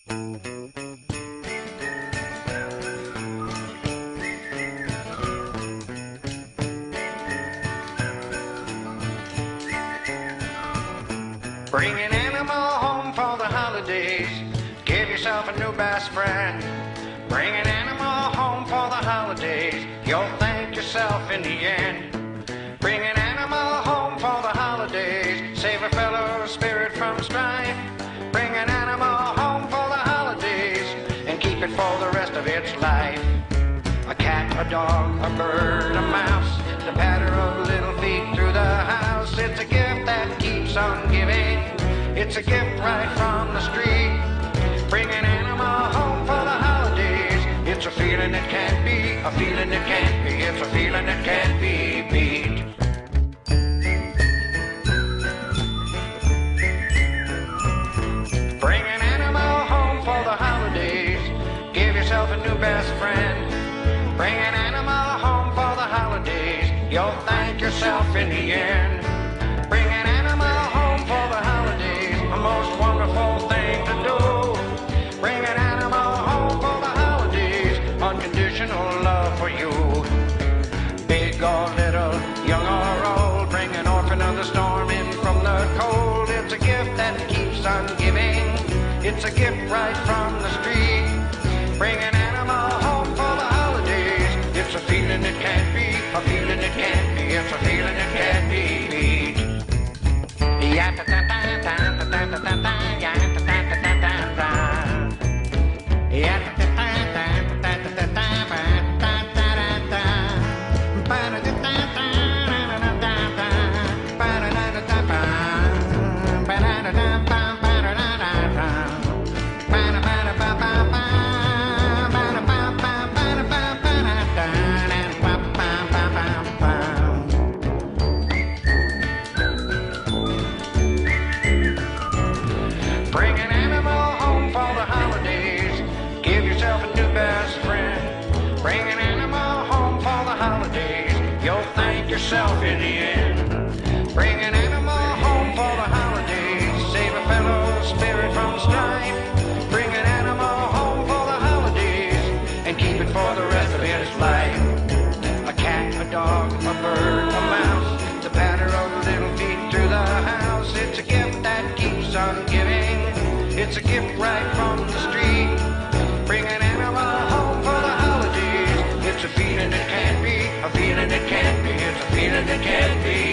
Bring an animal home for the holidays. Give yourself a new best friend. Bring an animal home for the holidays. You'll thank yourself in the end. Bring an animal home for the holidays. Save a fellow spirit from strife. Bring an animal home for the holidays and keep it for the rest of its life. A cat, a dog, a bird, a mouse, the patter of little feet through the house. It's a gift that keeps on giving. It's a gift right from the street. Bring an animal home for the holidays. It's a feeling that can't be, a feeling that can't be. It's a feeling that can't be beat. Bring an animal home for the holidays. Give yourself a new best friend. Bring an animal home for the holidays. You'll thank yourself in the end. Bring an animal home for the holidays. A most wonderful thing to do. Bring an animal home for the holidays. Unconditional love for you. Big or little, young or old. Bring an orphan of the storm in from the cold. It's a gift that keeps on giving. It's a gift right from the street. Bring an animal home for the holidays. It's a feeling that can't be, a feeling that can't be. It's a feeling that can't be beat. Bring an animal home for the holidays. Give yourself a new best friend. Bring an animal home for the holidays. You'll thank yourself in the end. Bring an animal home for the holidays. Save a fellow spirit from strife. Bring an animal home for the holidays and keep it for the rest of its life. A cat, a dog, a bird, a mouse, the patter of little feet through the house. It's a gift that keeps on giving. It's a gift right from the street. Bring an animal home for the holidays. It's a feeling that can't be, a feeling that can't be. It's a feeling that can't be.